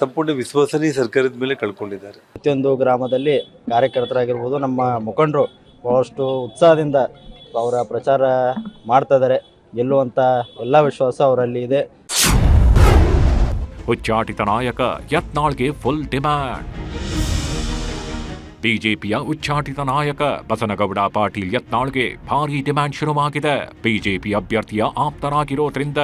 ಸಂಪೂರ್ಣ ವಿಶ್ವಾಸನೆ ಸರ್ಕಾರದ ಮೇಲೆ ಕಳ್ಕೊಂಡಿದ್ದಾರೆ. ಪ್ರತಿಯೊಂದು ಗ್ರಾಮದಲ್ಲಿ ಕಾರ್ಯಕರ್ತರಾಗಿರ್ಬೋದು, ನಮ್ಮ ಮುಖಂಡರು ಬಹಳಷ್ಟು ಉತ್ಸಾಹದಿಂದ ಅವರ ಪ್ರಚಾರ ಮಾಡ್ತಾ ಇದ್ದಾರೆ. ಗೆಲ್ಲುವಂಥ ಎಲ್ಲ ವಿಶ್ವಾಸ ಅವರಲ್ಲಿ ಇದೆ. ಉಚ್ಚಾಟಿತ ನಾಯಕ ಯತ್ನಾಳ್ಗೆ ಫುಲ್ ಡಿಮ್ಯಾಂಡ್. ಬಿಜೆಪಿಯ ಉಚ್ಚಾಟಿತ ನಾಯಕ ಬಸನಗೌಡ ಪಾಟೀಲ್ ಯತ್ನಾಳ್ಗೆ ಭಾರೀ ಡಿಮ್ಯಾಂಡ್ ಶುರುವಾಗಿದೆ. ಬಿಜೆಪಿ ಅಭ್ಯರ್ಥಿಯ ಆಪ್ತರಾಗಿರೋದ್ರಿಂದ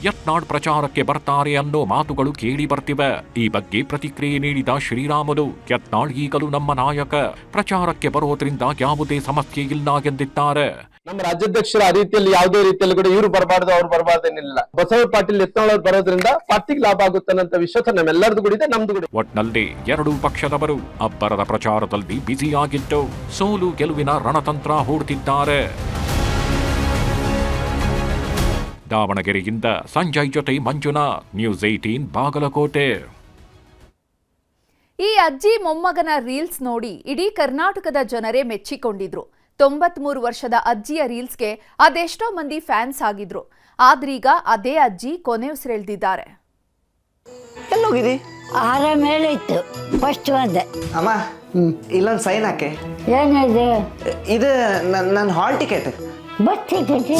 ಯತ್ನಾಳ್ ಪ್ರಚಾರಕ್ಕೆ ಬರ್ತಾರೆ ಅನ್ನೋ ಮಾತುಗಳು ಕೇಳಿ ಬರ್ತಿವೆ. ಈ ಬಗ್ಗೆ ಪ್ರತಿಕ್ರಿಯೆ ನೀಡಿದ ಶ್ರೀರಾಮುಲು, ಯತ್ನಾಳ್ ಈಗಲೂ ನಮ್ಮ ನಾಯಕ, ಪ್ರಚಾರಕ್ಕೆ ಬರೋದ್ರಿಂದ ಯಾವುದೇ ಸಮಸ್ಯೆ ಇಲ್ಲ ಎಂದಿದ್ದಾರೆ. ನಮ್ಮ ರಾಜ್ಯಾಧ್ಯಕ್ಷರ ಆ ರೀತಿಯಲ್ಲಿ ಯಾವುದೇ ರೀತಿಯಲ್ಲಿ ಕೂಡ ಇವರು ಬರಬಾರ್ದು ಅವ್ರು ಬರಬಾರ್ದೇನಿಲ್ಲ. ಬಸವ ಪಾಟೀಲ್ ಯತ್ನಾಳ್ ಅವರು ಬರೋದ್ರಿಂದ ಪಾರ್ಟಿಗೆ ಲಾಭ ಆಗುತ್ತೆ ಅನ್ನೋ ವಿಶ್ವಾಸ ನಮ್ಮೆಲ್ಲರದು ಕೂಡ ಇದೆ, ನಮ್ದು ಕೂಡ. ಒಟ್ನಲ್ಲಿ ಎರಡೂ ಪಕ್ಷದವರು ಅಬ್ಬರದ ಪ್ರಚಾರದಲ್ಲಿ ಬ್ಯುಸಿಯಾಗಿದ್ದು ಸೋಲು ಗೆಲುವಿನ ರಣತಂತ್ರ ಹೂಡ್ತಿದ್ದಾರೆ. ದಾವಣಗೆರೆಯಿಂದ ಸಂಜಯ್ ಜೊತೆ ಮಂಜುನಾಥ್, ನ್ಯೂಸ್ 18 ಬಾಗಲಕೋಟೆ. ಈ ಅಜ್ಜಿ ಮೊಮ್ಮಗನ ರೀಲ್ಸ್ ನೋಡಿ ಇಡೀ ಕರ್ನಾಟಕದ ಜನರೇ ಮೆಚ್ಚಿಕೊಂಡಿದ್ರು. 93 ವರ್ಷದ ಅಜ್ಜಿಯ ರೀಲ್ಸ್ಗೆ ಅದೆಷ್ಟೋ ಮಂದಿ ಫ್ಯಾನ್ಸ್ ಆಗಿದ್ರು. ಆದ್ರೀಗ ಅದೇ ಅಜ್ಜಿ ಕೊನೆಯುಸಿರೆಳೆದಿದ್ದಾರೆ. ಎಲ್ಲೋಗಿದಿ? ಮೇಲೆ ಇತ್ತು ಫಸ್ಟ್ ಬಂದೆ. ಅಮ್ಮ ಇಲ್ಲೊಂದು ಸೈನ್ ಹಾಕೆ. ಏನಿದೆ? ಇದು ನನ್ನ ಹಾಲ್ ಟಿಕೆಟ್. Bus ticket.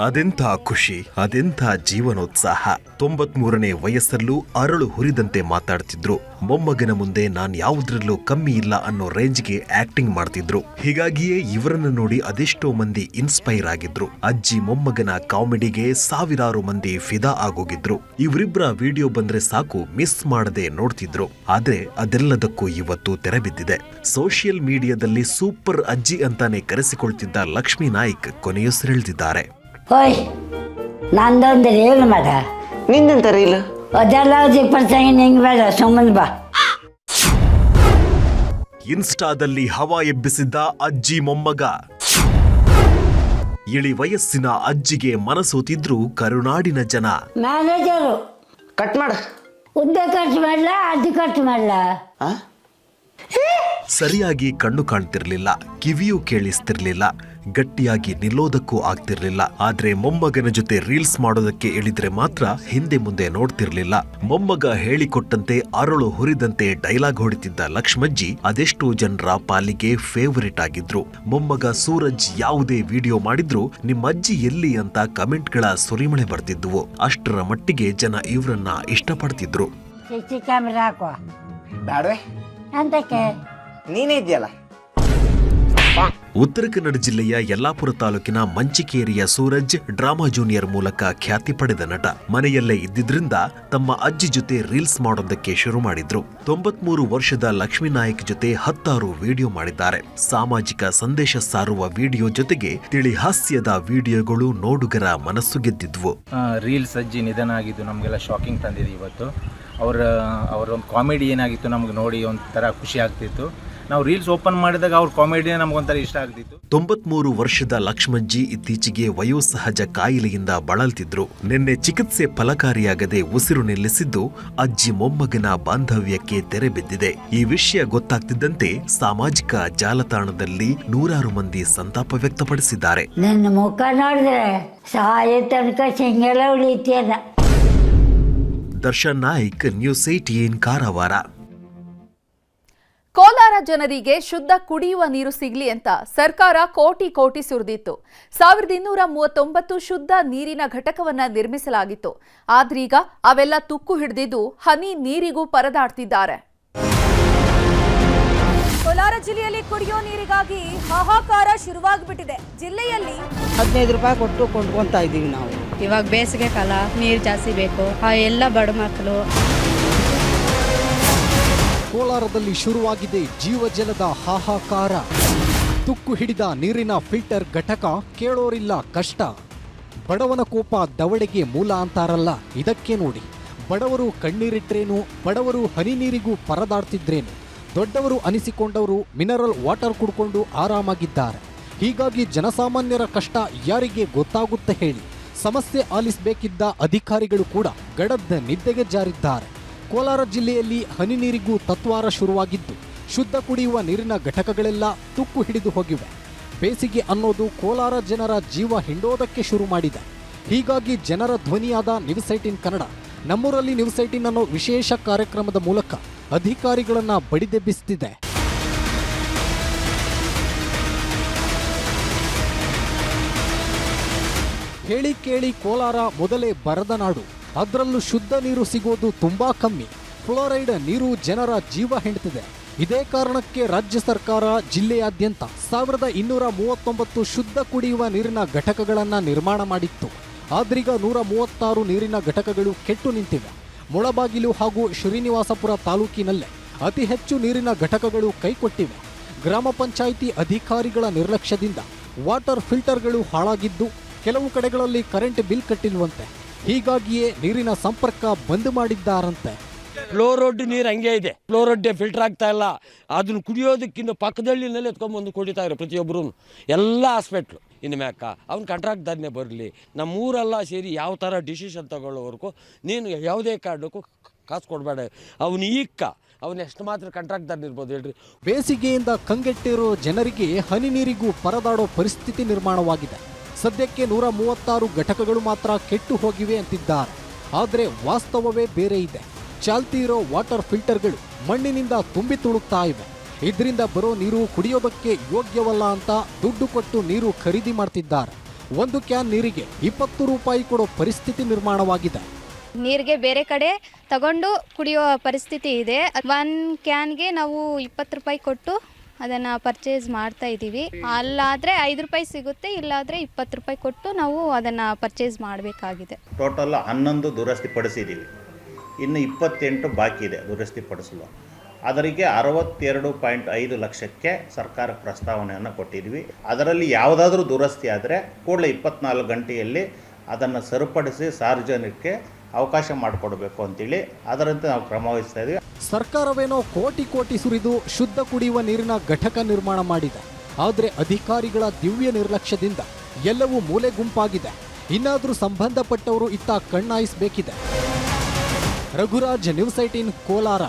ಅದೆಂಥ ಖುಷಿ, ಅದೆಂಥ ಜೀವನೋತ್ಸಾಹ. 93ನೇ ವಯಸ್ಸಲ್ಲೂ ಅರಳು ಹುರಿದಂತೆ ಮಾತಾಡ್ತಿದ್ರು. ಮೊಮ್ಮಗನ ಮುಂದೆ ನಾನ್ ಯಾವುದ್ರಲ್ಲೂ ಕಮ್ಮಿ ಇಲ್ಲ ಅನ್ನೋ ರೇಂಜ್ಗೆ ಆಕ್ಟಿಂಗ್ ಮಾಡ್ತಿದ್ರು. ಹೀಗಾಗಿಯೇ ಇವರನ್ನ ನೋಡಿ ಅದೆಷ್ಟೋ ಮಂದಿ ಇನ್ಸ್ಪೈರ್ ಆಗಿದ್ರು. ಅಜ್ಜಿ ಮೊಮ್ಮಗನ ಕಾಮಿಡಿಗೆ ಸಾವಿರಾರು ಮಂದಿ ಫಿದಾ ಆಗೋಗಿದ್ರು. ಇವರಿಬ್ಬರ ವಿಡಿಯೋ ಬಂದ್ರೆ ಸಾಕು ಮಿಸ್ ಮಾಡದೆ ನೋಡ್ತಿದ್ರು. ಆದ್ರೆ ಅದೆಲ್ಲದಕ್ಕೂ ಇವತ್ತು ತೆರೆಬಿದ್ದಿದೆ. ಸೋಷಿಯಲ್ ಮೀಡಿಯಾದಲ್ಲಿ ಸೂಪರ್ ಅಜ್ಜಿ ಅಂತಾನೆ ಕರೆಸಿಕೊಳ್ತಿದ್ದ ಲಕ್ಷ್ಮೀ ನಾಯ್ಕ್ ಕೊನೆಯುಸಿರೆಳೆದಿದ್ದಾರೆ. ಹೋಯ್ ನಂದೊಂದು ರೀಲ್ ಮಾಡ. ನಿಂದಂತ ರೀಲ್? ಅದೆಲ್ಲ 20% ನಿಂಗೆ ಬೇಡ, ಸುಮ್ಮನೆ ಬಾ. ಇನ್ಸ್ಟಾದಲ್ಲಿ ಹವಾ ಎಬ್ಬಿಸಿದ್ದ ಅಜ್ಜಿ ಮೊಮ್ಮಗ. ಇಳಿ ವಯಸ್ಸಿನ ಅಜ್ಜಿಗೆ ಮನಸೋತಿದ್ರು ಕರುನಾಡಿನ ಜನ. ಮ್ಯಾನೇಜರು ಕಟ್ ಮಾಡ. ಉದ್ದ ಖರ್ಚು ಮಾಡಲ, ಅದು ಖರ್ಚು ಮಾಡಲ. ಸರಿಯಾಗಿ ಕಣ್ಣು ಕಾಣ್ತಿರ್ಲಿಲ್ಲ, ಕಿವಿಯೂ ಕೇಳಿಸ್ತಿರ್ಲಿಲ್ಲ, ಗಟ್ಟಿಯಾಗಿ ನಿಲ್ಲೋದಕ್ಕೂ ಆಗ್ತಿರ್ಲಿಲ್ಲ. ಆದ್ರೆ ಮೊಮ್ಮಗನ ಜೊತೆ ರೀಲ್ಸ್ ಮಾಡೋದಕ್ಕೆ ಇಳಿದ್ರೆ ಮಾತ್ರ ಹಿಂದೆ ಮುಂದೆ ನೋಡ್ತಿರ್ಲಿಲ್ಲ. ಮೊಮ್ಮಗ ಹೇಳಿಕೊಟ್ಟಂತೆ ಅರಳು ಹುರಿದಂತೆ ಡೈಲಾಗ್ ಹೊಡಿತಿದ್ದ ಲಕ್ಷ್ಮಜ್ಜಿ ಅದೆಷ್ಟೋ ಜನರ ಪಾಲಿಗೆ ಫೇವರಿಟ್ ಆಗಿದ್ರು. ಮೊಮ್ಮಗ ಸೂರಜ್ ಯಾವುದೇ ವಿಡಿಯೋ ಮಾಡಿದ್ರು ನಿಮ್ಮಜ್ಜಿ ಎಲ್ಲಿ ಅಂತ ಕಮೆಂಟ್ಗಳ ಸುರಿಮಳೆ ಬರ್ತಿದ್ವು. ಅಷ್ಟರ ಮಟ್ಟಿಗೆ ಜನ ಇವರನ್ನ ಇಷ್ಟಪಡ್ತಿದ್ರು. ಕ್ಯಾಮೆರಾ ಹಾಕುವ ಬ್ಯಾಡ್ವೆ ಅಂತಕ್ಕೆ ನೀನೇ ಇದೆಯಲ್ಲ. ಉತ್ತರ ಕನ್ನಡ ಜಿಲ್ಲೆಯ ಯಲ್ಲಾಪುರ ತಾಲೂಕಿನ ಮಂಚಿಕೇರಿಯ ಸೂರಜ್ ಡ್ರಾಮಾ ಜೂನಿಯರ್ ಮೂಲಕ ಖ್ಯಾತಿ ಪಡೆದ ನಟ. ಮನೆಯಲ್ಲೇ ಇದ್ದಿದ್ರಿಂದ ತಮ್ಮ ಅಜ್ಜಿ ಜೊತೆ ರೀಲ್ಸ್ ಮಾಡೋದಕ್ಕೆ ಶುರು ಮಾಡಿದ್ರು. 93 ವರ್ಷದ ಲಕ್ಷ್ಮೀ ನಾಯ್ಕ್ ಜೊತೆ 10 ವಿಡಿಯೋ ಮಾಡಿದ್ದಾರೆ. ಸಾಮಾಜಿಕ ಸಂದೇಶ ಸಾರುವ ವಿಡಿಯೋ ಜೊತೆಗೆ ತಿಳಿ ಹಾಸ್ಯದ ವಿಡಿಯೋಗಳು ನೋಡುಗರ ಮನಸ್ಸು ಗೆದ್ದಿದ್ವು. ರೀಲ್ಸ್ ಅಜ್ಜಿ ನಿಧನ ಆಗಿದ್ದು ನಮಗೆಲ್ಲ ಶಾಕಿಂಗ್ ತಂದಿದೆ ಇವತ್ತು. ಅವರ ಒಂದು ಕಾಮಿಡಿ ಏನಾಗಿತ್ತು ನಮ್ಗೆ ನೋಡಿ ಒಂಥರ ಖುಷಿ ಆಗ್ತಿತ್ತು. ನಾವು ರೀಲ್ಸ್ ಓಪನ್ ಮಾಡಿದಾಗ ಅವ್ರ ಕಾಮಿಡಿ ನಮಗೊಂಥರ ಇಷ್ಟ ಆಗ್ತಿತ್ತು. 93 ವರ್ಷದ ಲಕ್ಷ್ಮಜ್ಜಿ ಇತ್ತೀಚೆಗೆ ವಯೋಸಹಜ ಕಾಯಿಲೆಯಿಂದ ಬಳಲ್ತಿದ್ರು. ನಿನ್ನೆ ಚಿಕಿತ್ಸೆ ಫಲಕಾರಿಯಾಗದೆ ಉಸಿರು ನಿಲ್ಲಿಸಿದ್ದು ಅಜ್ಜಿ ಮೊಮ್ಮಗನ ಬಾಂಧವ್ಯಕ್ಕೆ ತೆರೆ ಬಿದ್ದಿದೆ. ಈ ವಿಷಯ ಗೊತ್ತಾಗ್ತಿದ್ದಂತೆ ಸಾಮಾಜಿಕ ಜಾಲತಾಣದಲ್ಲಿ ನೂರಾರು ಮಂದಿ ಸಂತಾಪ ವ್ಯಕ್ತಪಡಿಸಿದ್ದಾರೆ. ನನ್ನ ಮುಖ ನೋಡಿದ್ರೆ ಸಾಯ ತನಕ ಸಿಂಗಲ ಉಳಿತೇನ. ದರ್ಶನ್ ನಾಯ್ಕ್, ನ್ಯೂಸ್ 18 ಕಾರವಾರ. ಕೋಲಾರ ಜನರಿಗೆ ಶುದ್ಧ ಕುಡಿಯುವ ನೀರು ಸಿಗಲಿ ಅಂತ ಸರ್ಕಾರ ಕೋಟಿ ಸುರಿದಿತ್ತು. 1239 ಶುದ್ಧ ನೀರಿನ ಘಟಕವನ್ನ ನಿರ್ಮಿಸಲಾಗಿತ್ತು. ಆದ್ರೀಗ ಅವೆಲ್ಲ ತುಕ್ಕು ಹಿಡಿದಿದ್ದು ಹನಿ ನೀರಿಗೂ ಪರದಾಡ್ತಿದ್ದಾರೆ. ಕೋಲಾರ ಜಿಲ್ಲೆಯಲ್ಲಿ ಕುಡಿಯೋ ನೀರಿಗಾಗಿ ಹಾಹಾಕಾರ ಶುರುವಾಗ್ಬಿಟ್ಟಿದೆ. ಜಿಲ್ಲೆಯಲ್ಲಿ 15 ರೂಪಾಯಿ ಕೊಟ್ಟು ಕೊಂಡ್ಕೊಂತಾ ಇದೀವಿ ನಾವು. ಇವಾಗ ಬೇಸಿಗೆ ಕಾಲ, ನೀರು ಜಾಸ್ತಿ ಬೇಕು. ಎಲ್ಲ ಬಡ ಮಕ್ಕಳು. ಕೋಲಾರದಲ್ಲಿ ಶುರುವಾಗಿದೆ ಜೀವಜಲದ ಹಾಹಾಕಾರ. ತುಕ್ಕು ಹಿಡಿದ ನೀರಿನ ಫಿಲ್ಟರ್ ಘಟಕ ಕೇಳೋರಿಲ್ಲ ಕಷ್ಟ. ಬಡವನ ಕೋಪ ದವಡೆಗೆ ಮೂಲ ಅಂತಾರಲ್ಲ, ಇದಕ್ಕೆ ನೋಡಿ. ಬಡವರು ಕಣ್ಣೀರಿಟ್ರೇನು, ಬಡವರು ಹನಿ ನೀರಿಗೂ ಪರದಾಡ್ತಿದ್ರೇನು. ದೊಡ್ಡವರು ಅನಿಸಿಕೊಂಡವರು ಮಿನರಲ್ ವಾಟರ್ ಕುಡ್ಕೊಂಡು ಆರಾಮಾಗಿದ್ದಾರೆ. ಹೀಗಾಗಿ ಜನಸಾಮಾನ್ಯರ ಕಷ್ಟ ಯಾರಿಗೆ ಗೊತ್ತಾಗುತ್ತೆ ಹೇಳಿ. ಸಮಸ್ಯೆ ಆಲಿಸಬೇಕಿದ್ದ ಅಧಿಕಾರಿಗಳು ಕೂಡ ಗಡದ್ದ ನಿದ್ದೆಗೆ ಜಾರಿದ್ದಾರೆ. ಕೋಲಾರ ಜಿಲ್ಲೆಯಲ್ಲಿ ಹನಿ ನೀರಿಗೂ ತತ್ವಾರ ಶುರುವಾಗಿದ್ದು ಶುದ್ಧ ಕುಡಿಯುವ ನೀರಿನ ಘಟಕಗಳೆಲ್ಲ ತುಕ್ಕು ಹಿಡಿದು ಹೋಗಿವೆ. ಬೇಸಿಗೆ ಅನ್ನೋದು ಕೋಲಾರ ಜನರ ಜೀವ ಹಿಂಡೋದಕ್ಕೆ ಶುರು ಮಾಡಿದೆ. ಹೀಗಾಗಿ ಜನರ ಧ್ವನಿಯಾದ ನ್ಯೂಸ್ 18 ಕನ್ನಡ ನಮ್ಮೂರಲ್ಲಿ ನ್ಯೂಸ್ 18 ಅನ್ನೋ ವಿಶೇಷ ಕಾರ್ಯಕ್ರಮದ ಮೂಲಕ ಅಧಿಕಾರಿಗಳನ್ನ ಬಡಿದೆಬ್ಬಿಸುತ್ತಿದೆ. ಹೇಳಿ ಕೇಳಿ ಕೋಲಾರ ಮೊದಲೇ ಬರದ ನಾಡು. ಅದರಲ್ಲೂ ಶುದ್ಧ ನೀರು ಸಿಗೋದು ತುಂಬಾ ಕಮ್ಮಿ. ಫ್ಲೋರೈಡ್ ನೀರು ಜನರ ಜೀವ ಹಿಂಡ್ತಿದೆ. ಇದೇ ಕಾರಣಕ್ಕೆ ರಾಜ್ಯ ಸರ್ಕಾರ ಜಿಲ್ಲೆಯಾದ್ಯಂತ 1239 ಶುದ್ಧ ಕುಡಿಯುವ ನೀರಿನ ಘಟಕಗಳನ್ನು ನಿರ್ಮಾಣ ಮಾಡಿತ್ತು. ಆದ್ರೀಗ 136 ನೀರಿನ ಘಟಕಗಳು ಕೆಟ್ಟು ನಿಂತಿವೆ. ಮುಳಬಾಗಿಲು ಹಾಗೂ ಶ್ರೀನಿವಾಸಪುರ ತಾಲೂಕಿನಲ್ಲೇ ಅತಿ ಹೆಚ್ಚು ನೀರಿನ ಘಟಕಗಳು ಕೈಕೊಟ್ಟಿವೆ. ಗ್ರಾಮ ಪಂಚಾಯಿತಿ ಅಧಿಕಾರಿಗಳ ನಿರ್ಲಕ್ಷ್ಯದಿಂದ ವಾಟರ್ ಫಿಲ್ಟರ್ಗಳು ಹಾಳಾಗಿದ್ದು, ಕೆಲವು ಕಡೆಗಳಲ್ಲಿ ಕರೆಂಟ್ ಬಿಲ್ ಕಟ್ಟಿಲ್ವಂತೆ. ಹೀಗಾಗಿಯೇ ನೀರಿನ ಸಂಪರ್ಕ ಬಂದ್ ಮಾಡಿದ್ದಾರಂತೆ. ಫ್ಲೋರೊಡ್ ನೀರು ಹಂಗೆ ಇದೆ, ಫ್ಲೋರೊಡ್ ಫಿಲ್ಟರ್ ಆಗ್ತಾ ಇಲ್ಲ. ಅದನ್ನು ಕುಡಿಯೋದಕ್ಕಿಂತ ಪಕ್ಕದಳ್ಳಿನಲ್ಲಿ ಎತ್ಕೊಂಡ್ಬಂದು ಕುಡಿತಾರೆ ಪ್ರತಿಯೊಬ್ಬರು, ಎಲ್ಲ ಹಾಸ್ಪಿಟ್ಲು. ಇನ್ನು ಮ್ಯಾಕ ಅವ್ನು ಕಾಂಟ್ರಾಕ್ಟ್ದಾರನೇ ಬರಲಿ, ನಮ್ಮೂರೆಲ್ಲ ಸೇರಿ ಯಾವ ಥರ ಡಿಸಿಷನ್ ತಗೊಳ್ಳೋವರೆಗೂ ನೀನು ಯಾವುದೇ ಕಾರಣಕ್ಕೂ ಕಾಸು ಕೊಡಬೇಡ. ಅವನು ಅವನು ಎಷ್ಟು ಮಾತ್ರ ಕಾಂಟ್ರಾಕ್ಟ್ದಾರ ಇರ್ಬೋದು ಹೇಳ್ರಿ. ಬೇಸಿಗೆಯಿಂದ ಕಂಗೆಟ್ಟಿರೋ ಜನರಿಗೆ ಹನಿ ನೀರಿಗೂ ಪರದಾಡೋ ಪರಿಸ್ಥಿತಿ ನಿರ್ಮಾಣವಾಗಿದೆ. ಸದ್ಯಕ್ಕೆ 136 ಘಟಕಗಳು ಮಾತ್ರ ಕೆಟ್ಟು ಹೋಗಿವೆ ಅಂತಿದ್ದಾರೆ. ಆದರೆ ವಾಸ್ತವವೇ ಬೇರೆ ಇದೆ. ಚಾಲ್ತಿ ಇರೋ ವಾಟರ್ ಫಿಲ್ಟರ್ಗಳು ಮಣ್ಣಿನಿಂದ ತುಂಬಿ ತುಳುಕ್ತಾ ಇವೆ. ಇದರಿಂದ ಬರೋ ನೀರು ಕುಡಿಯೋದಕ್ಕೆ ಯೋಗ್ಯವಲ್ಲ ಅಂತ ದುಡ್ಡು ಕೊಟ್ಟು ನೀರು ಖರೀದಿ ಮಾಡ್ತಿದ್ದಾರೆ. ಒಂದು ಕ್ಯಾನ್ ನೀರಿಗೆ 20 ರೂಪಾಯಿ ಕೊಡೋ ಪರಿಸ್ಥಿತಿ ನಿರ್ಮಾಣವಾಗಿದೆ. ನೀರಿಗೆ ಬೇರೆ ಕಡೆ ತಗೊಂಡು ಕುಡಿಯೋ ಪರಿಸ್ಥಿತಿ ಇದೆ. 1 ಕ್ಯಾನ್ಗೆ ನಾವು 20 ರೂಪಾಯಿ ಕೊಟ್ಟು ಅದನ್ನು ಪರ್ಚೇಸ್ ಮಾಡ್ತಾ ಇದ್ದೀವಿ. ಅಲ್ಲಾದರೆ 5 ರೂಪಾಯಿ ಸಿಗುತ್ತೆ, ಇಲ್ಲಾದರೆ 20 ರೂಪಾಯಿ ಕೊಟ್ಟು ನಾವು ಅದನ್ನು ಪರ್ಚೇಸ್ ಮಾಡಬೇಕಾಗಿದೆ. ಟೋಟಲ್ 11 ದುರಸ್ತಿ ಪಡಿಸಿದ್ದೀವಿ, ಇನ್ನು 28 ಬಾಕಿ ಇದೆ ದುರಸ್ತಿ ಪಡಿಸಲು. ಅದರಿಗೆ 62.5 ಲಕ್ಷಕ್ಕೆ ಸರ್ಕಾರ ಪ್ರಸ್ತಾವನೆಯನ್ನು ಕೊಟ್ಟಿದ್ವಿ. ಅದರಲ್ಲಿ ಯಾವುದಾದ್ರೂ ದುರಸ್ತಿ ಆದರೆ ಕೂಡಲೇ 24 ಗಂಟೆಯಲ್ಲಿ ಅದನ್ನು ಸರಿಪಡಿಸಿ ಸಾರ್ವಜನಿಕರಿಗೆ ಅವಕಾಶ ಮಾಡಿಕೊಡ್ಬೇಕು ಅಂತೇಳಿ ಅದರಂತೆ ನಾವು ಕ್ರಮ ವಹಿಸ್ತಾ ಇದ್ದೀವಿ. ಸರ್ಕಾರವೇನೋ ಕೋಟಿ ಸುರಿದು ಶುದ್ಧ ಕುಡಿಯುವ ನೀರಿನ ಘಟಕ ನಿರ್ಮಾಣ ಮಾಡಿದೆ. ಆದರೆ ಅಧಿಕಾರಿಗಳ ದಿವ್ಯ ನಿರ್ಲಕ್ಷ್ಯದಿಂದ ಎಲ್ಲವೂ ಮೂಲೆ ಗುಂಪಾಗಿದೆ. ಇನ್ನಾದರೂ ಸಂಬಂಧಪಟ್ಟವರು ಇತ್ತ ಕಣ್ಣಾಯಿಸಬೇಕಿದೆ. ರಘುರಾಜ್, ನ್ಯೂಸ್ 18 ಕೋಲಾರ.